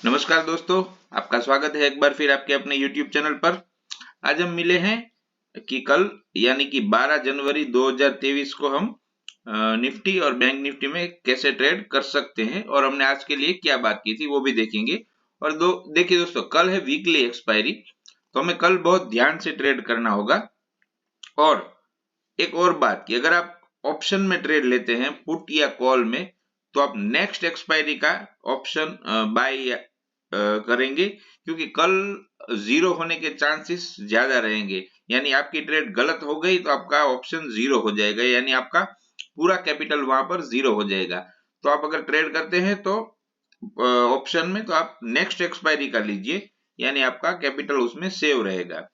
नमस्कार दोस्तों, आपका स्वागत है एक बार फिर आपके अपने YouTube चैनल पर। आज हम मिले हैं कि कल यानी कि 12 जनवरी 2023 को हम निफ्टी और बैंक निफ्टी में कैसे ट्रेड कर सकते हैं और हमने आज के लिए क्या बात की थी वो भी देखेंगे। और देखिए दोस्तों, कल है वीकली एक्सपायरी, तो हमें कल बहुत ध्यान से ट्रेड करना होगा। और एक और बात कि अगर आप ऑप्शन में ट्रेड लेते हैं पुट या कॉल में, तो आप नेक्स्ट एक्सपायरी का ऑप्शन बाय करेंगे, क्योंकि कल जीरो होने के चांसेस ज्यादा रहेंगे। यानी आपकी ट्रेड गलत हो गई तो आपका ऑप्शन जीरो हो जाएगा, यानी आपका पूरा कैपिटल वहां पर जीरो हो जाएगा। तो आप अगर ट्रेड करते हैं तो ऑप्शन में, तो आप नेक्स्ट एक्सपायरी कर लीजिए, यानी आपका कैपिटल उसमें सेव रहेगा।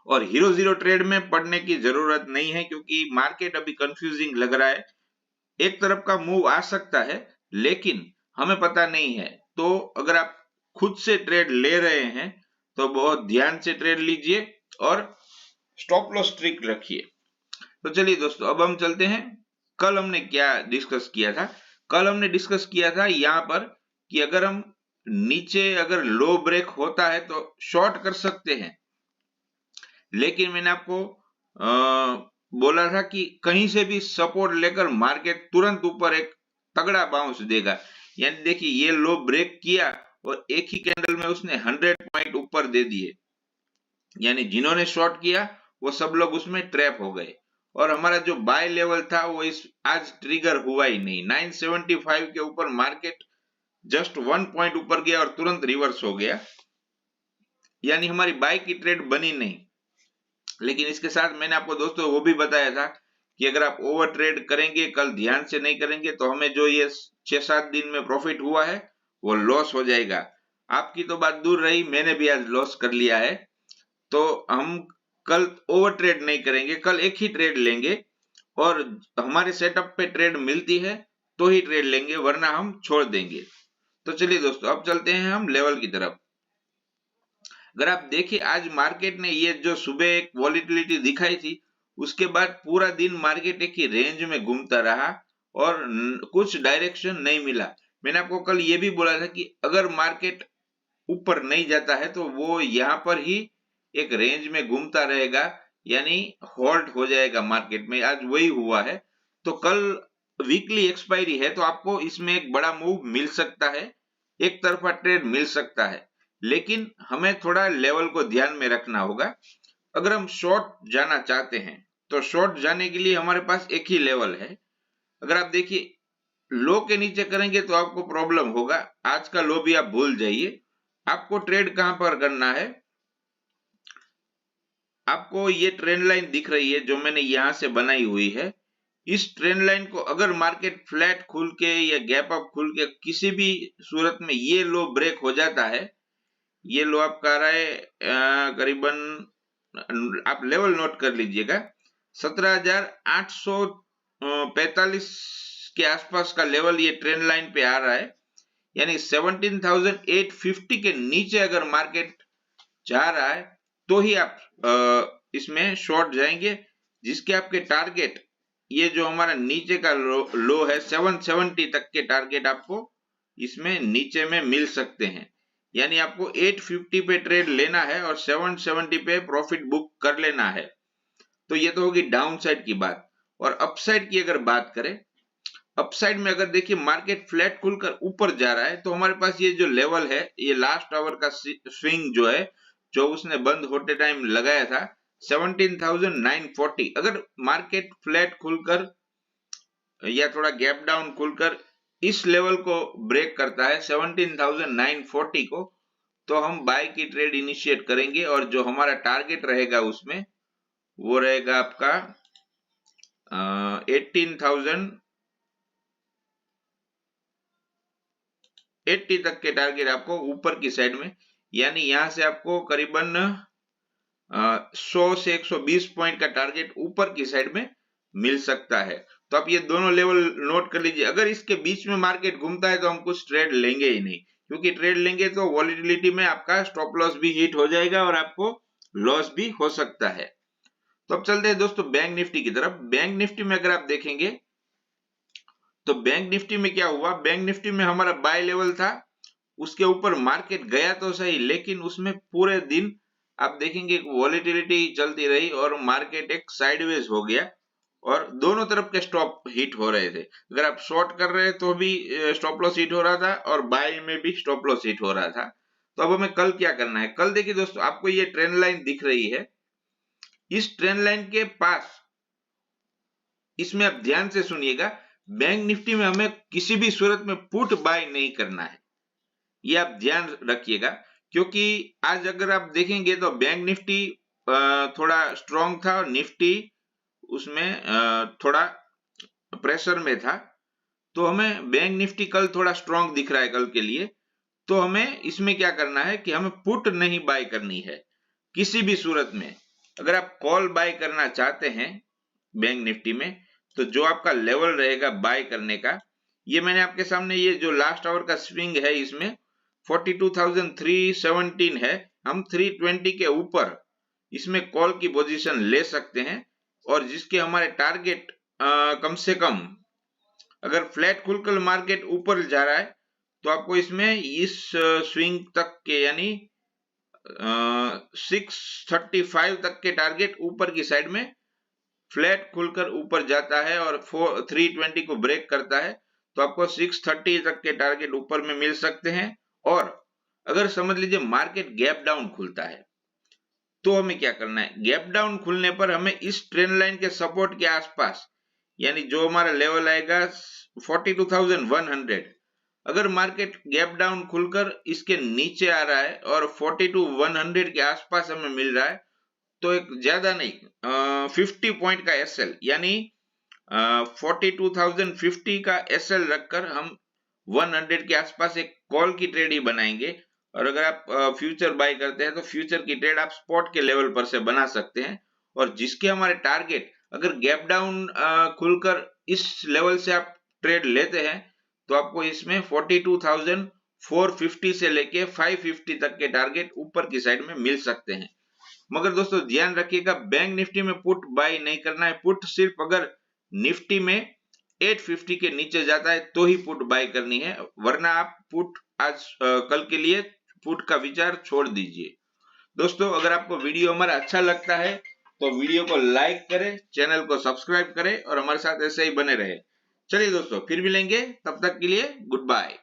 और हीरो जीरो ट्रेड में पढ़ने की जरूरत नहीं है, क्योंकि मार्केट अभी कंफ्यूजिंग लग रहा है। एक तरफ का मूव आ सकता है, लेकिन हमें पता नहीं है। तो अगर आप खुद से ट्रेड ले रहे हैं तो बहुत ध्यान से ट्रेड लीजिए और स्टॉप लॉस स्ट्रिक्ट रखिए। तो चलिए दोस्तों, अब हम चलते हैं। कल हमने क्या डिस्कस किया था? कल हमने डिस्कस किया था यहाँ पर कि अगर हम नीचे अगर लो ब्रेक होता है तो शॉर्ट कर सकते हैं, लेकिन मैंने आपको बोला था कि कहीं से भी सपोर्ट लेकर मार्केट तुरंत ऊपर एक तगड़ा बाउंस देगा। यानी देखिए, ये लो ब्रेक किया और एक ही कैंडल में उसने 100 पॉइंट ऊपर दे दिए, यानी जिन्होंने शॉर्ट किया वो सब लोग उसमें ट्रैप हो गए। और हमारा जो बाय लेवल था वो इस आज ट्रिगर हुआ ही नहीं। 975 के ऊपर मार्केट जस्ट 1 पॉइंट ऊपर गया और तुरंत रिवर्स हो गया, यानी हमारी बाय की ट्रेड बनी नहीं। लेकिन इसके साथ मैंने आपको दोस्तों वो भी बताया था कि अगर आप ओवर ट्रेड करेंगे, कल ध्यान से नहीं करेंगे, तो हमें जो ये 6-7 दिन में प्रॉफिट हुआ है वो लॉस हो जाएगा। आपकी तो बात दूर रही, मैंने भी आज लॉस कर लिया है। तो हम कल ओवर ट्रेड नहीं करेंगे, कल एक ही ट्रेड लेंगे और हमारे सेटअप पे ट्रेड मिलती है तो ही ट्रेड लेंगे, वरना हम छोड़ देंगे। तो चलिए दोस्तों, अब चलते हैं हम लेवल की तरफ। अगर आप देखिए, आज मार्केट ने ये जो सुबह एक वॉलीटिलिटी दिखाई थी, उसके बाद पूरा दिन मार्केट एक ही रेंज में घूमता रहा और कुछ डायरेक्शन नहीं मिला। मैंने आपको कल ये भी बोला था कि अगर मार्केट ऊपर नहीं जाता है तो वो यहाँ पर ही एक रेंज में घूमता रहेगा, यानी होल्ड हो जाएगा मार्केट में। आज वही हुआ है। तो कल वीकली एक्सपायरी है, तो आपको इसमें एक बड़ा मूव मिल सकता है, एक तरफा ट्रेड मिल सकता है, लेकिन हमें थोड़ा लेवल को ध्यान में रखना होगा। अगर हम शॉर्ट जाना चाहते हैं तो शॉर्ट जाने के लिए हमारे पास एक ही लेवल है। अगर आप देखिए, लो के नीचे करेंगे तो आपको प्रॉब्लम होगा। आज का लो भी आप भूल जाइए। आपको ट्रेड कहां पर करना है? आपको ये ट्रेंड लाइन दिख रही है जो मैंने यहां से बनाई हुई है। इस ट्रेंड लाइन को अगर मार्केट फ्लैट खुल के या गैप अप खुल के किसी भी सूरत में ये लो ब्रेक हो जाता है, ये लो आपका आ रहा है करीबन, आप लेवल नोट कर लीजिएगा, 17,845 के आसपास का लेवल ये ट्रेंड लाइन पे आ रहा है। यानी 17,850 के नीचे अगर मार्केट जा रहा है तो ही आप इसमें शॉर्ट जाएंगे, जिसके आपके टारगेट, ये जो हमारा नीचे का लो है 770 तक के टारगेट आपको इसमें नीचे में मिल सकते हैं। यानी आपको 850 पे ट्रेड लेना है और 770 पे प्रॉफिट बुक कर लेना है। तो ये तो होगी डाउन साइड की बात। और अपसाइड की अगर बात करें, अपसाइड में अगर देखिए मार्केट फ्लैट खुलकर ऊपर जा रहा है तो हमारे पास ये जो लेवल है, ये लास्ट आवर का स्विंग जो है, जो उसने बंद होते टाइम लगाया था 17,940, अगर मार्केट फ्लैट खुलकर या थोड़ा गैप डाउन खुलकर इस लेवल को ब्रेक करता है 17,940 को, तो हम बाय की ट्रेड इनिशिएट करेंगे और जो हमारा टारगेट रहेगा उसमें वो रहेगा आपका 18,080 तक के टारगेट आपको ऊपर की साइड में। यानी यहां से आपको करीबन 100 से 120 पॉइंट का टारगेट ऊपर की साइड में मिल सकता है। तो आप ये दोनों लेवल नोट कर लीजिए। अगर इसके बीच में मार्केट घूमता है तो हम कुछ ट्रेड लेंगे ही नहीं, क्योंकि ट्रेड लेंगे तो वॉलीटिलिटी में आपका स्टॉप लॉस भी हिट हो जाएगा और आपको लॉस भी हो सकता है। तो अब चलते हैं दोस्तों बैंक निफ्टी की तरफ। बैंक निफ्टी में अगर आप देखेंगे, तो बैंक निफ्टी में क्या हुआ, बैंक निफ्टी में हमारा बाय लेवल था उसके ऊपर मार्केट गया तो सही, लेकिन उसमें पूरे दिन आप देखेंगे वॉलेटिलिटी चलती रही और मार्केट एक साइडवेज हो गया और दोनों तरफ के स्टॉप हिट हो रहे थे। अगर आप शॉर्ट कर रहे तो भी स्टॉप लॉस हिट हो रहा था और बाय में भी स्टॉप लॉस हिट हो रहा था। तो अब हमें कल क्या करना है? कल देखिए दोस्तों, आपको ये ट्रेंड लाइन दिख रही है, इस ट्रेंड लाइन के पास, इसमें आप ध्यान से सुनिएगा, बैंक निफ्टी में हमें किसी भी सूरत में पुट बाय नहीं करना है, ये आप ध्यान रखिएगा। क्योंकि आज अगर आप देखेंगे तो बैंक निफ्टी थोड़ा स्ट्रॉन्ग था और निफ्टी उसमें थोड़ा प्रेशर में था। तो हमें बैंक निफ्टी कल थोड़ा स्ट्रॉन्ग दिख रहा है कल के लिए, तो हमें इसमें क्या करना है कि हमें पुट नहीं बाय करनी है किसी भी सूरत में। अगर आप कॉल बाय करना चाहते हैं बैंक निफ्टी में, तो जो आपका लेवल रहेगा बाय करने का, ये मैंने आपके सामने, ये जो लास्ट आवर का स्विंग है इसमें 42,317 है, हम 320 के ऊपर इसमें कॉल की पोजीशन ले सकते हैं। और जिसके हमारे टारगेट कम से कम, अगर फ्लैट खुलकर मार्केट ऊपर जा रहा है तो आपको इसमें इस स्विंग तक के, यानी 635 तक के टारगेट ऊपर की साइड में, फ्लैट खुलकर ऊपर जाता है और 320 को ब्रेक करता है तो आपको 630 तक के टारगेट ऊपर में मिल सकते हैं। और अगर समझ लीजिए मार्केट गैप डाउन खुलता है तो हमें क्या करना है? गैप डाउन खुलने पर हमें इस ट्रेंड लाइन के सपोर्ट के आसपास, यानी जो हमारा लेवल आएगा 42,100, अगर मार्केट गैप डाउन खुलकर इसके नीचे आ रहा है और 42,100 के आसपास हमें मिल रहा है, तो एक ज्यादा नहीं 50 पॉइंट का एसएल, यानी 42,050 का एसएल रखकर हम 100 के आसपास एक कॉल की ट्रेड ही बनाएंगे। और अगर आप फ्यूचर बाय करते हैं तो फ्यूचर की ट्रेड आप स्पॉट के लेवल पर से बना सकते हैं। और जिसके हमारे टारगेट, अगर गैप डाउन खुलकर इस लेवल से आप ट्रेड लेते हैं तो आपको इसमें 42,450 से लेके 550 तक के टारगेट ऊपर की साइड में मिल सकते हैं। मगर दोस्तों ध्यान रखिएगा, बैंक निफ्टी में पुट बाय नहीं करना है। पुट सिर्फ अगर निफ्टी में 850 के नीचे जाता है तो ही पुट बाय करनी है, वरना आप पुट आज कल के लिए पुट का विचार छोड़ दीजिए। दोस्तों अगर आपको वीडियो हमारा अच्छा लगता है तो वीडियो को लाइक करें, चैनल को सब्सक्राइब करें और हमारे साथ ऐसे ही बने रहे। चलिए दोस्तों फिर मिलेंगे, तब तक के लिए गुड बाय।